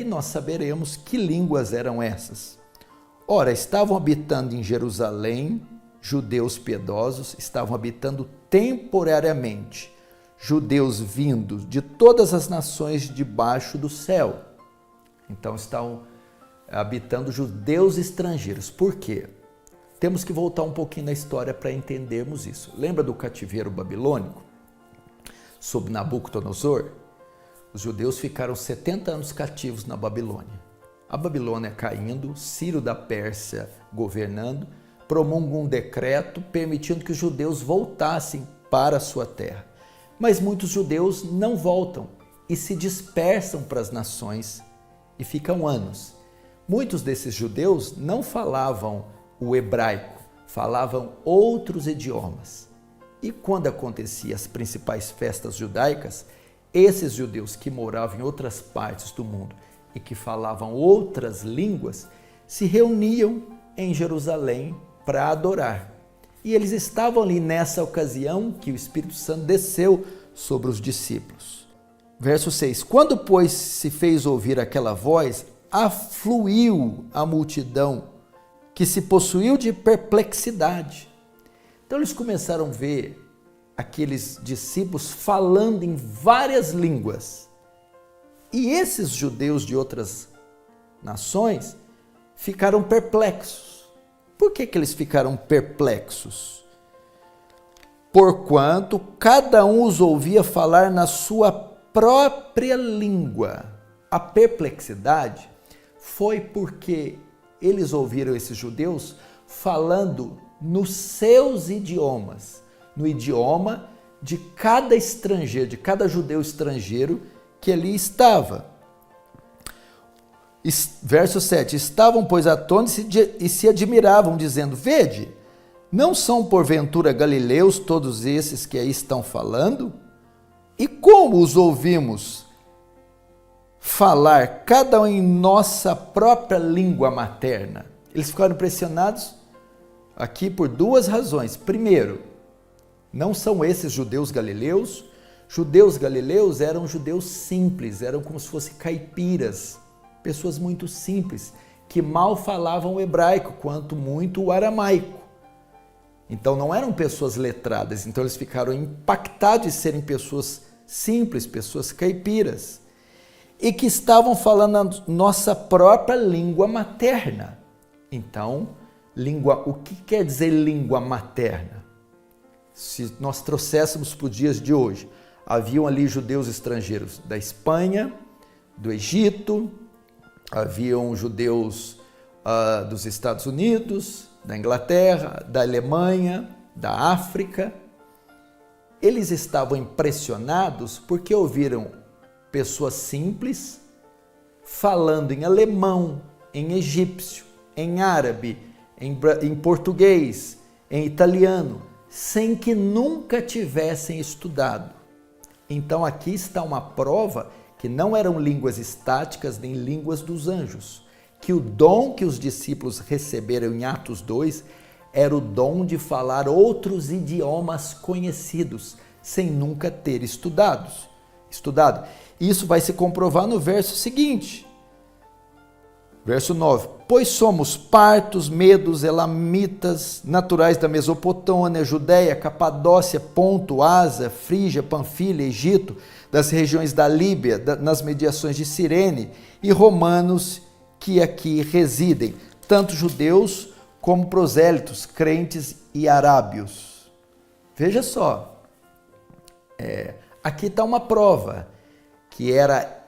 e nós saberemos que línguas eram essas. Ora, estavam habitando em Jerusalém judeus piedosos, estavam habitando temporariamente judeus vindos de todas as nações debaixo do céu. Então estavam habitando judeus estrangeiros. Por quê? Temos que voltar um pouquinho na história para entendermos isso. Lembra do cativeiro babilônico? Sob Nabucodonosor? Os judeus ficaram 70 anos cativos na Babilônia. A Babilônia caindo, Ciro da Pérsia governando, promulga um decreto permitindo que os judeus voltassem para a sua terra. Mas muitos judeus não voltam e se dispersam para as nações e ficam anos. Muitos desses judeus não falavam o hebraico, falavam outros idiomas. E quando aconteciam as principais festas judaicas, esses judeus que moravam em outras partes do mundo e que falavam outras línguas, se reuniam em Jerusalém para adorar. E eles estavam ali nessa ocasião que o Espírito Santo desceu sobre os discípulos. Verso 6. Quando, pois, se fez ouvir aquela voz, afluiu a multidão, que se possuiu de perplexidade. Então eles começaram a ver aqueles discípulos falando em várias línguas. E esses judeus de outras nações ficaram perplexos. Por que eles ficaram perplexos? Porquanto cada um os ouvia falar na sua própria língua. A perplexidade foi porque eles ouviram esses judeus falando nos seus idiomas, no idioma de cada estrangeiro, de cada judeu estrangeiro que ali estava. Verso 7, estavam, pois, atônitos e se admiravam, dizendo, vede, não são porventura galileus todos esses que aí estão falando? E como os ouvimos falar, cada um em nossa própria língua materna? Eles ficaram impressionados aqui por duas razões. Primeiro, não são esses judeus galileus. Judeus galileus eram judeus simples, eram como se fossem caipiras, pessoas muito simples, que mal falavam o hebraico, quanto muito o aramaico. Então não eram pessoas letradas, então eles ficaram impactados de serem pessoas simples, pessoas caipiras, e que estavam falando a nossa própria língua materna. Então, o que quer dizer língua materna? Se nós trouxéssemos para os dias de hoje, haviam ali judeus estrangeiros da Espanha, do Egito, haviam judeus dos Estados Unidos, da Inglaterra, da Alemanha, da África. Eles estavam impressionados porque ouviram pessoas simples falando em alemão, em egípcio, em árabe, em português, em italiano, sem que nunca tivessem estudado. Então aqui está uma prova que não eram línguas estáticas nem línguas dos anjos, que o dom que os discípulos receberam em Atos 2 era o dom de falar outros idiomas conhecidos, sem nunca ter estudado. Isso vai se comprovar no verso seguinte. Verso 9. Pois somos partos, medos, elamitas, naturais da Mesopotâmia, Judéia, Capadócia, Ponto, Ásia, Frígia, Panfilha, Egito, das regiões da Líbia, nas mediações de Cirene, e romanos que aqui residem, tanto judeus como prosélitos, crentes e arábios. Veja só, aqui está uma prova que era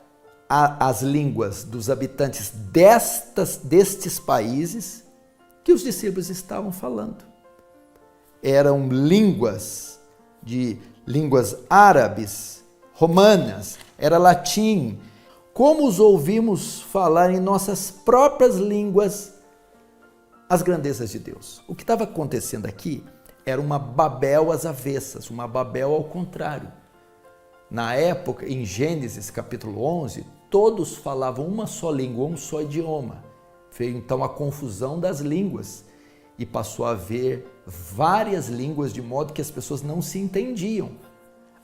as línguas dos habitantes destes países que os discípulos estavam falando. Eram línguas árabes, romanas, era latim. Como os ouvimos falar em nossas próprias línguas as grandezas de Deus? O que estava acontecendo aqui era uma Babel às avessas, uma Babel ao contrário. Na época, em Gênesis capítulo 11, todos falavam uma só língua, um só idioma. Veio então a confusão das línguas e passou a haver várias línguas de modo que as pessoas não se entendiam.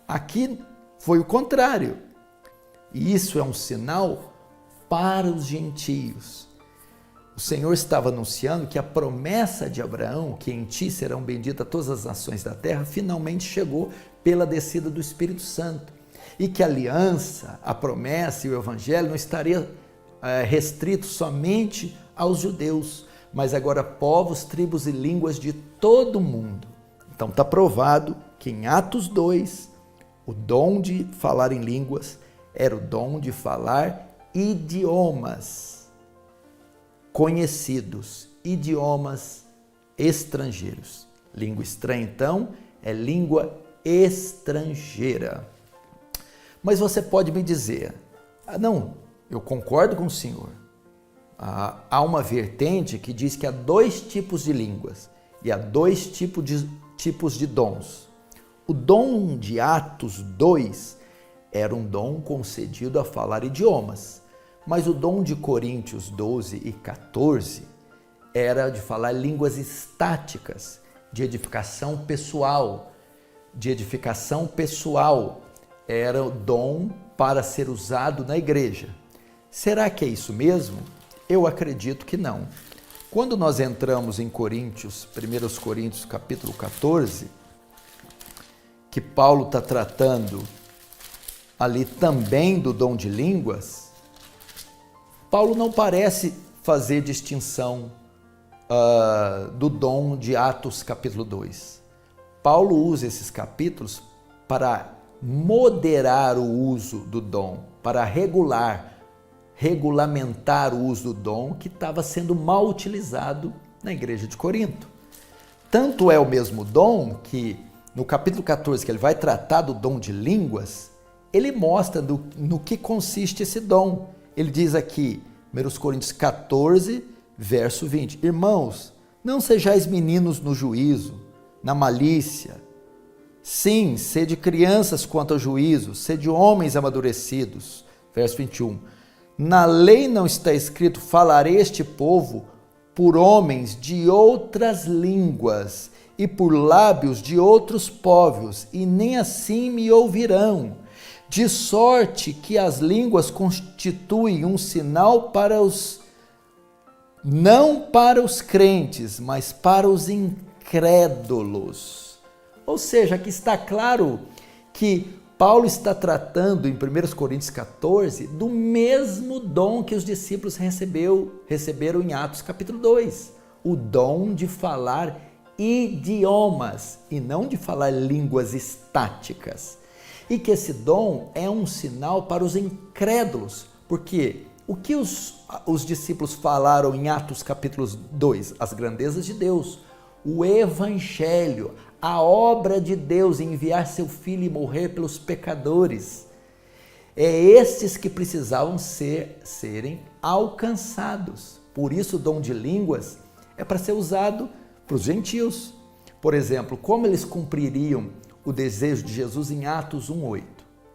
Aqui foi o contrário. E isso é um sinal para os gentios. O Senhor estava anunciando que a promessa de Abraão, que em ti serão benditas todas as nações da terra, finalmente chegou pela descida do Espírito Santo. E que a aliança, a promessa e o evangelho não estaria restrito somente aos judeus, mas agora povos, tribos e línguas de todo o mundo. Então está provado que em Atos 2, o dom de falar em línguas era o dom de falar idiomas conhecidos, idiomas estrangeiros. Língua estranha, então, é língua estrangeira. Mas você pode me dizer, não, eu concordo com o senhor. Há uma vertente que diz que há dois tipos de línguas e há dois tipos de dons. O dom de Atos 2 era um dom concedido a falar idiomas, mas o dom de Coríntios 12 e 14 era de falar línguas estáticas, de edificação pessoal. Era o dom para ser usado na igreja. Será que é isso mesmo? Eu acredito que não. Quando nós entramos em Coríntios, 1 Coríntios capítulo 14, que Paulo está tratando ali também do dom de línguas, Paulo não parece fazer distinção do dom de Atos capítulo 2. Paulo usa esses capítulos para moderar o uso do dom, para regulamentar o uso do dom que estava sendo mal utilizado na igreja de Corinto. Tanto é o mesmo dom que no capítulo 14, que ele vai tratar do dom de línguas, ele mostra no que consiste esse dom. Ele diz aqui, 1 Coríntios 14, verso 20, irmãos, não sejais meninos no juízo, na malícia. Sim, sede crianças quanto ao juízo, sede homens amadurecidos. Verso 21. Na lei não está escrito, falarei este povo por homens de outras línguas e por lábios de outros povos, e nem assim me ouvirão. De sorte que as línguas constituem um sinal para não para os crentes, mas para os incrédulos. Ou seja, aqui está claro que Paulo está tratando em 1 Coríntios 14 do mesmo dom que os discípulos receberam em Atos capítulo 2. O dom de falar idiomas e não de falar línguas estáticas. E que esse dom é um sinal para os incrédulos. Porque o que os discípulos falaram em Atos capítulo 2? As grandezas de Deus, o evangelho, a obra de Deus em enviar seu filho e morrer pelos pecadores. É estes que precisavam serem alcançados. Por isso o dom de línguas é para ser usado para os gentios. Por exemplo, como eles cumpririam o desejo de Jesus em Atos 1:8?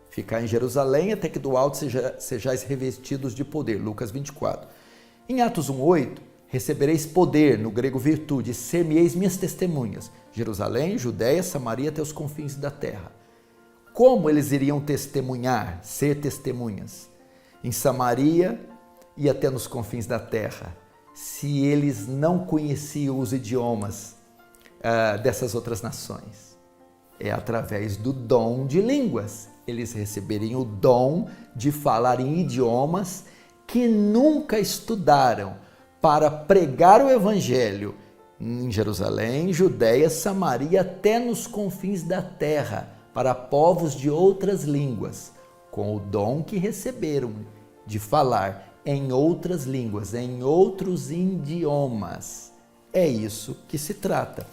Ficar em Jerusalém até que do alto sejais revestidos de poder. Lucas 24. Em Atos 1:8, recebereis poder, no grego virtude, e ser-me-eis minhas testemunhas. Jerusalém, Judéia, Samaria, até os confins da terra. Como eles iriam testemunhar, ser testemunhas? Em Samaria e até nos confins da terra, se eles não conheciam os idiomas dessas outras nações. É através do dom de línguas. Eles receberiam o dom de falar em idiomas que nunca estudaram para pregar o evangelho em Jerusalém, Judéia, Samaria, até nos confins da terra, para povos de outras línguas, com o dom que receberam de falar em outras línguas, em outros idiomas. É isso que se trata.